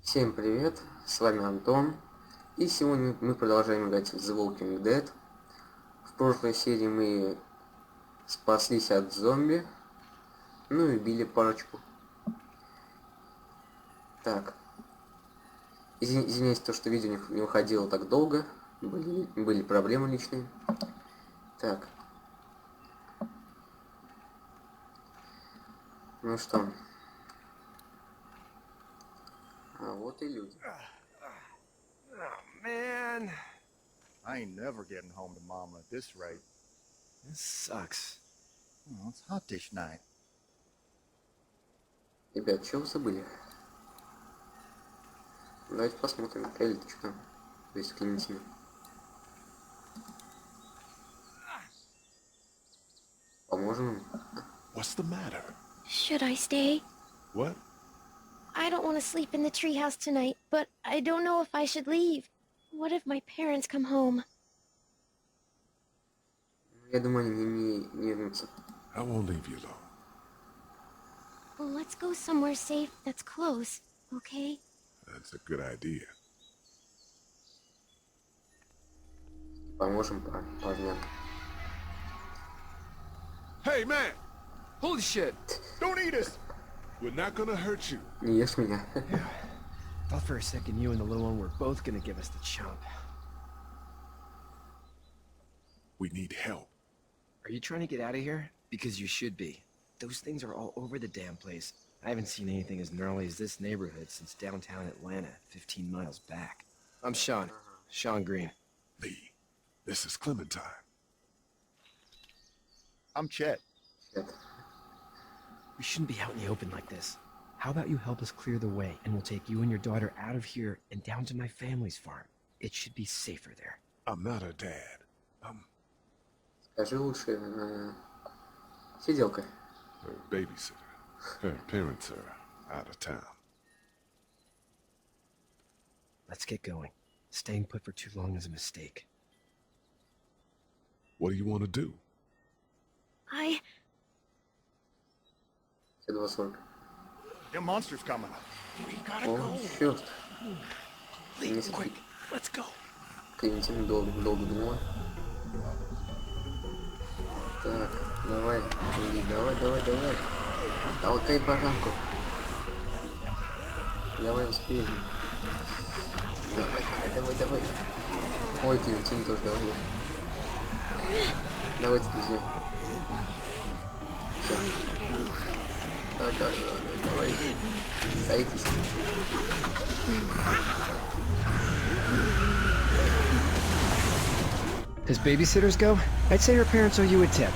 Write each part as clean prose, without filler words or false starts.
Всем привет, с вами Антон, и сегодня мы продолжаем играть в The Walking Dead. В прошлой серии мы спаслись от зомби, ну и били парочку. Так, извиняюсь, то, что видео не выходило так долго, были проблемы личные. Так, ну что, а вот и люди. Oh, man. I ain't never getting home to Mama at this rate. This sucks. Oh, it's hot this night. Ребят, что вы забыли? Давайте посмотрим, Элли, ты что там? То есть Клементина. Поможем им? What's the matter? Should I stay? What? I don't want to sleep in the treehouse tonight, but I don't know if I should leave. What if my parents come home? Я думаю, они не вернутся. I won't leave you alone. Well, let's go somewhere safe that's close, okay? That's a good idea. Поможем парням. Hey, man! Holy shit. Don't eat us! We're not gonna hurt you. Не ешь меня. Thought for a second you and the little one were both gonna give us the chomp. We need help. Are you trying to get out of here? Because you should be. Those things are all over the damn place. I haven't seen anything as gnarly as this neighborhood since downtown Atlanta, 15 miles back. I'm Sean. Sean Green. Lee, this is Clementine. I'm Chet. Нет. We shouldn't be out in the open like this. How about you help us clear the way, and we'll take you and your daughter out of here and down to my family's farm. It should be safer there. I'm not her dad. Скажи лучше, сиделка. Her babysitter. Her parents are out of town. Let's get going. Staying put for too long is a mistake. What do you want to do? Все 2:40. Them monsters coming. We gotta О, черт. Lee, quick, let's go. Клементина долго думала. Так, давай, Ли, давай. Толкай баранку. Давай успеем. Давай. Ой, Клементина тоже давай. Давайте, друзья. Все. Давай. Садитесь. As babysitters go, I'd say her parents owe you a tip.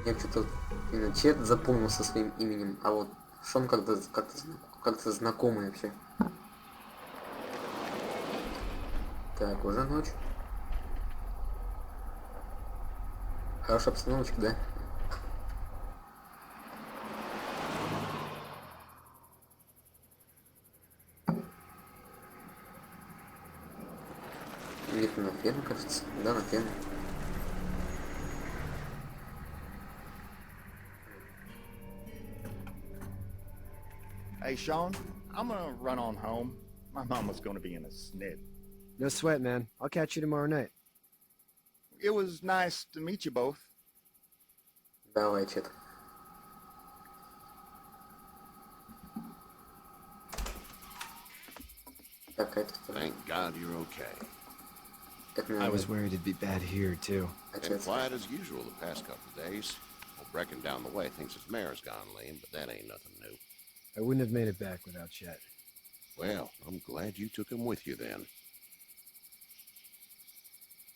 Я что-то именно Чет запомнил со своим именем, а вот Шон как-то знакомый вообще. Так, уже ночь. Хорошая обстановочка, да? Где-то на ферме, кажется. Да, на ферме. Hey, Sean, I'm gonna run on home. My mama's gonna be in a snit. No sweat, man. I'll catch you tomorrow night. It was nice to meet you both. Давай, Чет. Так, это кто? Thank God you're okay. Это, I наверное, was worried it'd be bad here, too. Been отец. quiet as usual the past couple of days. Well, Brecken down the way thinks his mare's gone lame, but that ain't nothing new. I wouldn't have made it back without Chet. Well, I'm glad you took him with you then.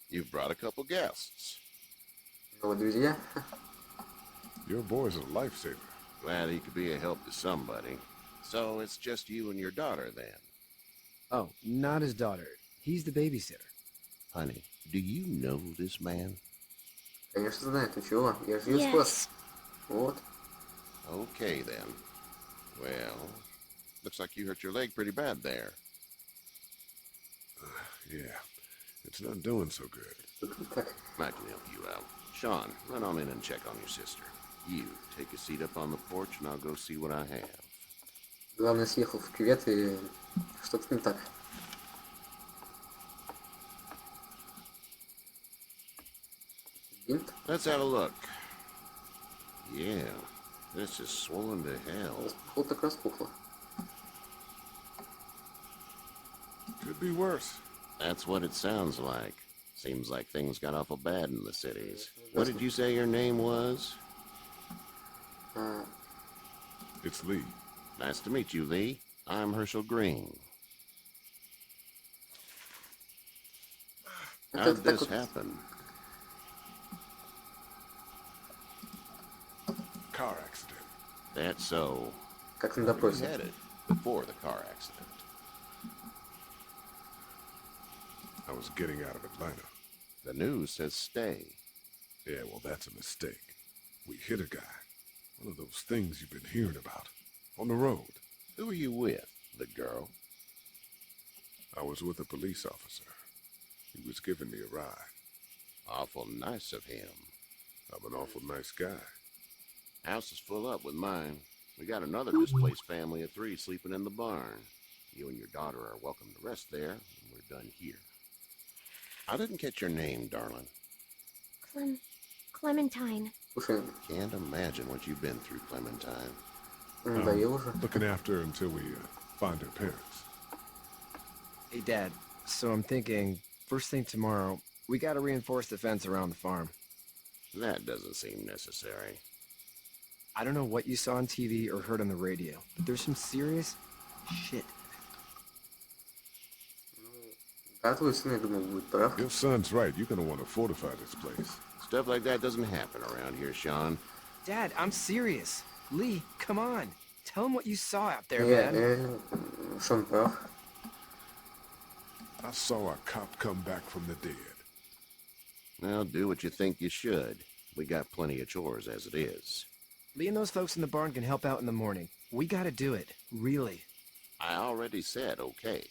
You've brought a couple guests. Новые друзья. Your boy's a lifesaver. Glad he could be a help to somebody. So it's just you and your daughter then. Oh, not his daughter. He's the babysitter. Honey, do you know this man? Конечно знает, ну чего? Я же ее спас. Вот. Okay then. Well, looks like you hurt your leg pretty bad there. Yeah, it's not doing so good. Так, I can help you out. Sean, run on in and check on your sister. You, take a seat up on the porch and I'll go see what I have. Главный съехал в кювет и что-то не так. Бинт? Let's have a look. Yeah, this is swollen to hell. Распухло так распухло. Could be worse. That's what it sounds like. Seems like things got awful bad in the cities. What did you say your name was? It's Lee. Nice to meet you, Lee. I'm Herschel Green. How'd this happen? Car accident. That's so. Как на Where you допросе. headed before the car accident? I was getting out of Atlanta. The news says stay. Yeah, well, that's a mistake. We hit a guy. One of those things you've been hearing about. On the road. Who are you with? The girl? I was with a police officer. He was giving me a ride. Awful nice of him. I'm an awful nice guy. House is full up with mine. We got another displaced family of 3 sleeping in the barn. You and your daughter are welcome to rest there, and we're done here. I didn't catch your name, darling. Clementine. Слушай, Can't imagine what you've been through, Clementine. надоел уже. Looking after her until we find her parents. Hey, Dad. So I'm thinking, first thing tomorrow, we gotta reinforce the fence around the farm. That doesn't seem necessary. I don't know what you saw on TV or heard on the radio, but there's some serious shit. Да, твой сын, я думаю, будет прав. Your son's right. You're gonna want to fortify this place. Stuff like that doesn't happen around here, Sean. Dad, I'm serious. Lee, come on. Tell him what you saw out there, Не, man. Шон прав. I saw a cop come back from the dead. Well, do what you think you should. We got plenty of chores as it is. Lee and those folks in the barn can help out in the morning. We gotta do it. Really. I already said okay.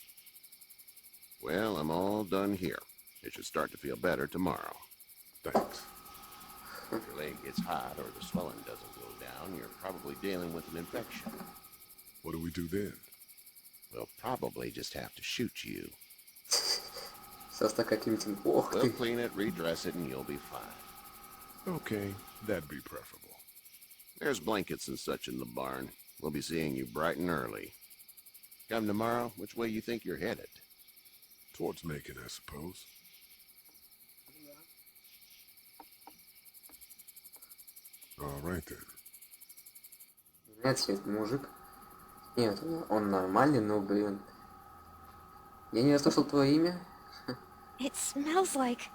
Well, I'm all done here. It should start to feel better tomorrow. Thanks. If your leg gets hot or the swelling doesn't go down, you're probably dealing with an infection. What do we do then? We'll probably just have to shoot you. Состав каким-то... Ох We'll ты. clean it, redress it, and you'll be fine. Okay, that'd be preferable. There's blankets and such in the barn. We'll be seeing you bright and early. Come tomorrow, which way you think you're headed? Towards Macon, I suppose. All right then. Вряд ли это мужик. Нет, он нормальный, но, блин. Я не расслышал твое имя. It smells like...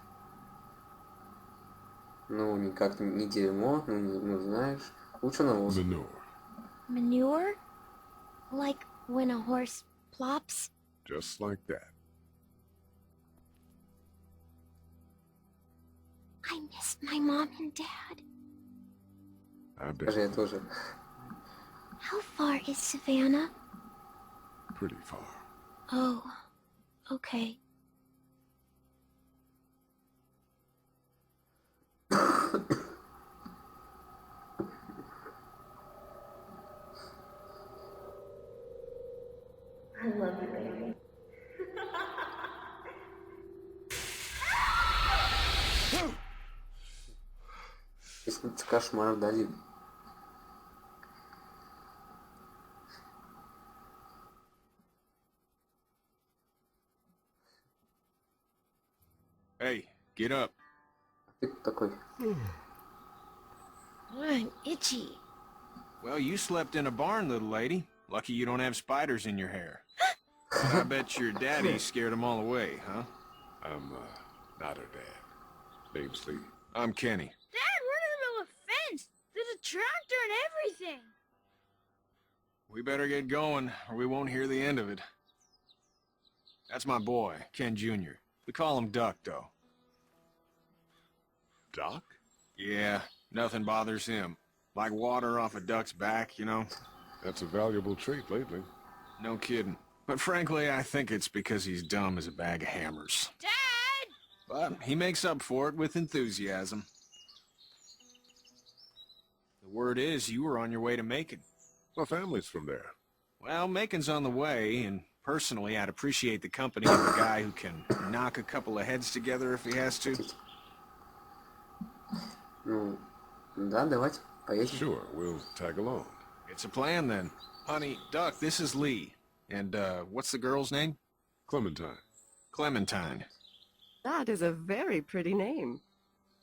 Ну, никак не дерьмо, ну знаешь. Лучше навоз. Manure. Manure? Like when a horse plops? Just like that. I miss my mom and dad. I Даже я bet. тоже. How far is Savannah? Pretty far. Oh, okay. I love you, baby. Если кошмар вдали. Hey, get up. Ты такой. I'm itchy. Well, you slept in a barn, little lady. Lucky you don't have spiders in your hair. I bet your daddy scared them all away, huh? I'm not her dad. Name's Lee. I'm Kenny. Dad, we're in the middle of a fence. There's a tractor and everything. We better get going, or we won't hear the end of it. That's my boy, Ken Jr. We call him Duck, though. Doc? Yeah, nothing bothers him. Like water off a duck's back, you know? That's a valuable trait lately. No kidding. But frankly, I think it's because he's dumb as a bag of hammers. Dad! But he makes up for it with enthusiasm. The word is you were on your way to Macon. My family's from there. Well, Macon's on the way, and personally, I'd appreciate the company of a guy who can knock a couple of heads together if he has to. Ну, да, давайте поедем. Sure, we'll tag along. It's a plan, then. Honey, Duck, this is Lee. And, what's the girl's name? Clementine. Clementine. That is a very pretty name.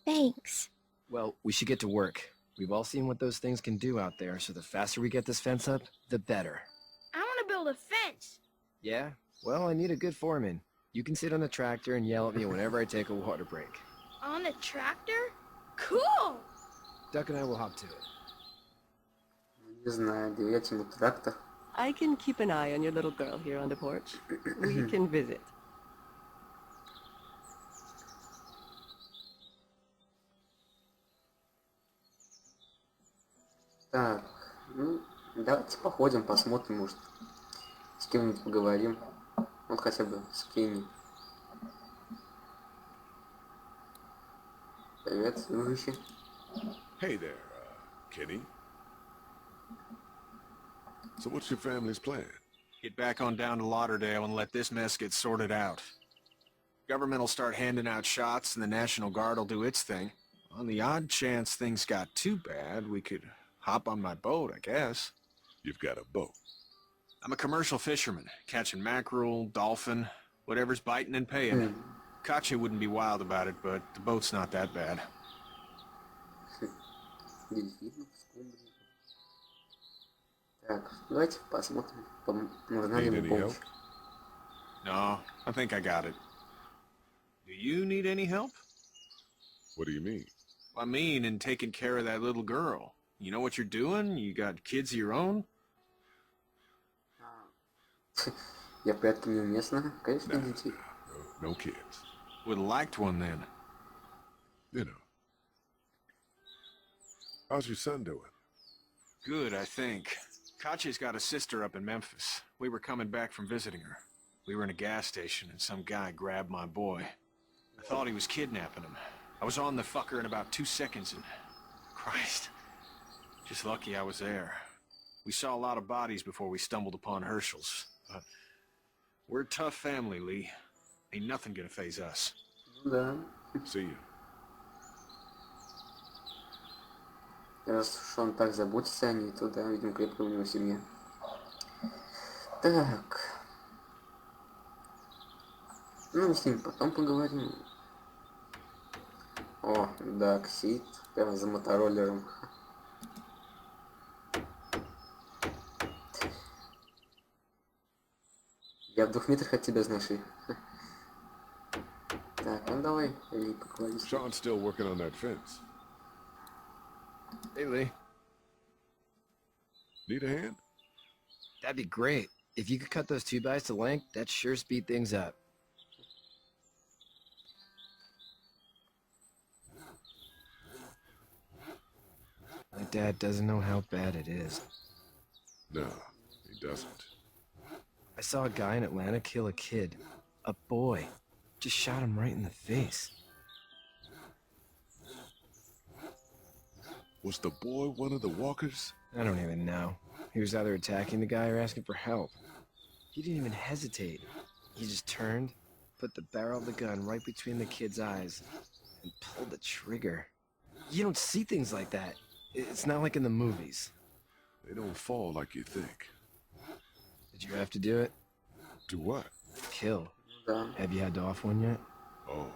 Thanks. Well, we should get to work. We've all seen what those things can do out there, so the faster we get this fence up, the better. I want to build a fence. Yeah? Well, I need a good foreman. You can sit on the tractor and yell at me whenever I take a water break. On the tractor? Cool! Duck and I will hop to it. Не знаю, доверять ему трактор. I can keep an eye on your little girl here on the porch. We can visit. Так, ну, давайте походим, посмотрим, может, с кем-нибудь поговорим. Вот хотя бы с Кенни. Привет, дружище. Hey there, Kenny. So what's your family's plan? Get back on down to Lauderdale and let this mess get sorted out. Government will start handing out shots and the National Guard will do its thing. On the odd chance things got too bad, we could hop on my boat, I guess. You've got a boat. I'm a commercial fisherman, catching mackerel, dolphin, whatever's biting and paying. Katya wouldn't be wild about it, but the boat's not that bad. Дельфинов, скумбрии. Так, давайте посмотрим. Нужна ли Need ему any помощь. help? No, I think I got it. Do you need any help? What do you mean? I mean, in taking care of that little girl. You know what you're doing? You got kids of your own? Я в порядке неуместно. Конечно, Nah, детей. no kids. Would have liked one then. You know. How's your son doing? Good, I think. Katya's got a sister up in Memphis. We were coming back from visiting her. We were in a gas station and some guy grabbed my boy. I thought he was kidnapping him. I was on the fucker in about 2 seconds and... Christ. Just lucky I was there. We saw a lot of bodies before we stumbled upon Herschel's. But we're a tough family, Lee. Ain't nothing gonna faze us. Ну да. See you. Раз уж он так заботится о ней, то да, видимо, крепкая у него семья. Так. Ну, мы с ним потом поговорим. О, да, Ксит, прямо за мотороллером. Я в 2 метрах от тебя, знаешь, и... Так, ну давай, Ли, поговорим. Sean's still working on that fence. Hey, Lee. Need a hand? That'd be great. If you could cut those 2x to length, that'd sure speed things up. My dad doesn't know how bad it is. No, he doesn't. I saw a guy in Atlanta kill a kid. A boy. Just shot him right in the face. Was the boy one of the walkers? I don't even know. He was either attacking the guy or asking for help. He didn't even hesitate. He just turned, put the barrel of the gun right between the kid's eyes, and pulled the trigger. You don't see things like that. It's not like in the movies. They don't fall like you think. Did you have to do it? Do what? Kill. Да. Have you had to off one yet? Oh,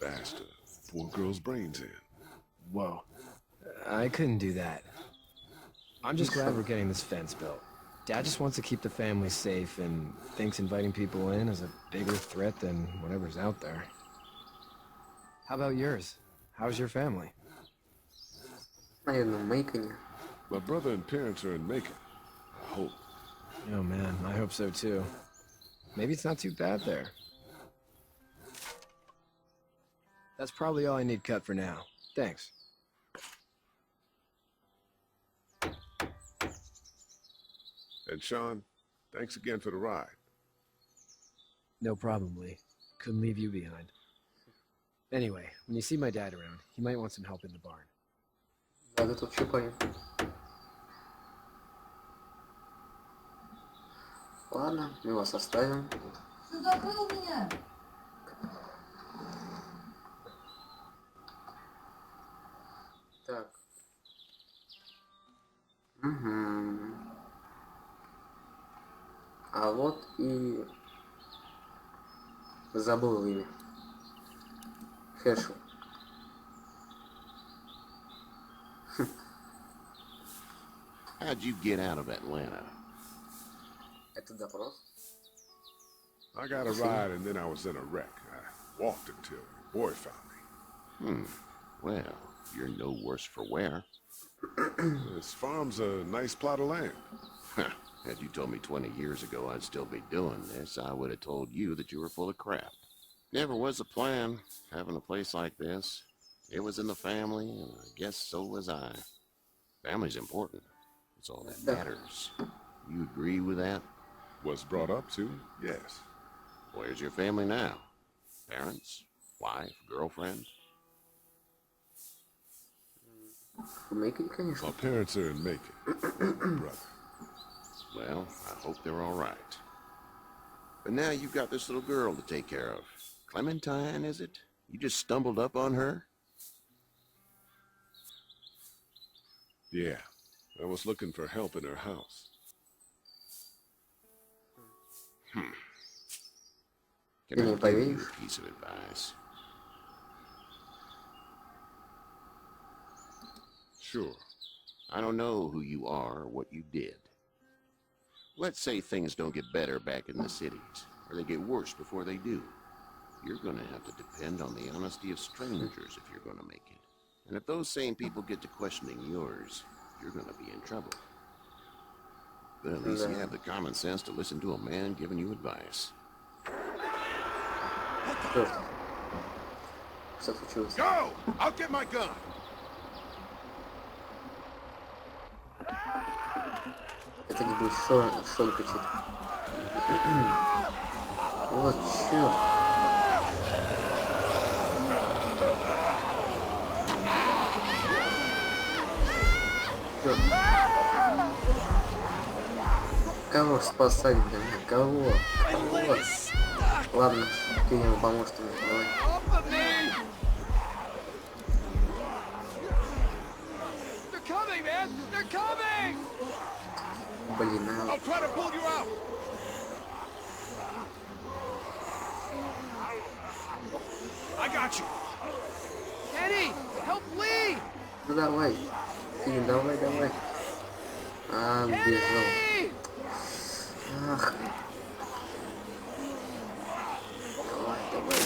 bastard. Poor girl's brains in. Whoa. I couldn't do that. I'm just glad we're getting this fence built. Dad just wants to keep the family safe and thinks inviting people in is a bigger threat than whatever's out there. How about yours? How's your family? Наверное, в Мейконе. My brother and parents are in Macon. I hope. Oh man, I hope so too. Maybe it's not too bad there. That's probably all I need cut for now. Thanks. And Sean, thanks again for the ride. No problem, Lee. Couldn't leave you behind. Anyway, when you see my dad around, he might want some help in the barn. Да, да тут чупаем. Ладно, мы вас оставим. Ты забыл меня? Так. Угу. А вот и забыл имя. Хэшел. How'd you get out of Atlanta? Это допрос. I got a ride and then I was in a wreck. I walked until your boy found me. Well, you're no worse for wear. This farm's a nice plot of land. Had you told me 20 years ago I'd still be doing this, I would have told you that you were full of crap. Never was a plan, having a place like this. It was in the family, and I guess so was I. Family's important. It's all that matters. You agree with that? Was brought up to, yes. Where's your family now? Parents? Wife? Girlfriend? Macon, конечно. My parents are in Macon. Brother. Well, I hope they're all right. But now you've got this little girl to take care of. Clementine, is it? You just stumbled up on her? Yeah. I was looking for help in her house. Can I не give you поверишь? a piece of advice? Sure. I don't know who you are or what you did. Let's say things don't get better back in the cities, or they get worse before they do. You're gonna have to depend on the honesty of strangers if you're gonna make it. And if those same people get to questioning yours, you're gonna be in trouble. But at least you have the common sense to listen to a man giving you advice. Что случилось? Go! I'll get my gun! Это не будет Шон кричит. Вот чё. Кого спасать, блин? Кого? Кого? Ладно, ты ему поможешь, ты мне давай. Блин, I'll try to pull you out! I got you. Eddie, help Lee! ну давай. Фильм, давай, давай. А, бежал. Ах. Давай, давай.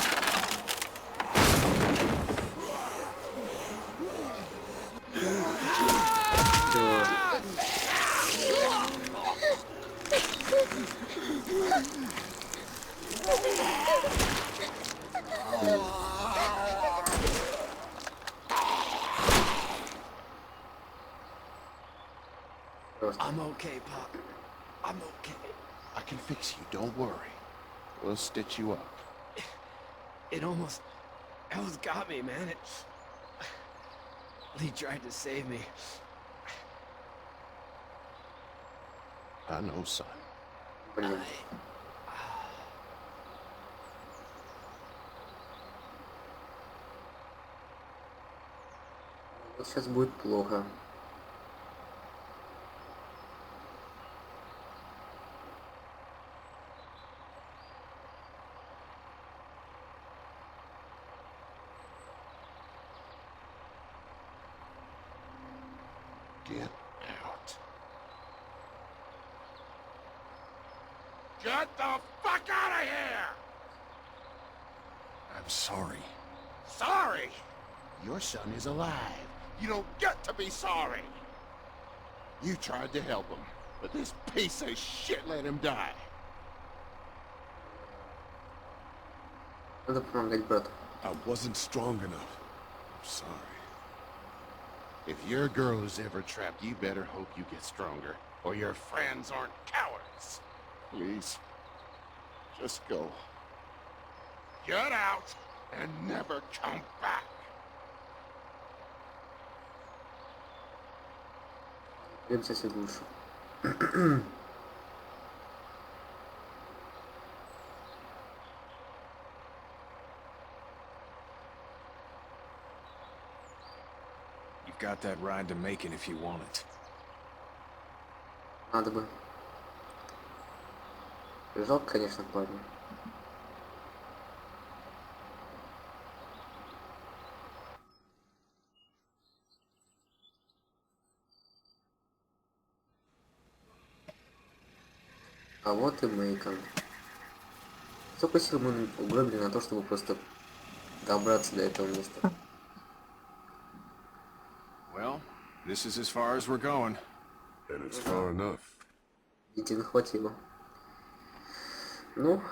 I'm okay, Pop. I'm okay. I can fix you, don't worry. We'll stitch you up. It almost got me, man. Lee tried to save me. I know, son. Блин. Вот сейчас будет плохо. Get out. Get the fuck out of here! I'm sorry. Sorry! Your son is alive. You don't get to be sorry. You tried to help him, but this piece of shit let him die. Надо помогать брату. I wasn't strong enough. I'm sorry. If your girl is ever trapped, you better hope you get stronger, or your friends aren't cowards. Please. Just go. Get out and never come back. Я бы сосед лучше. You've got that ride to Macon if you want it. Надо бы. Жалко, конечно, парня. А вот и Мейкон. Сколько сил мы угробили на то, чтобы просто добраться до этого места? Well, this is as far as we're going. And it's far enough. Идти хватило. Ну,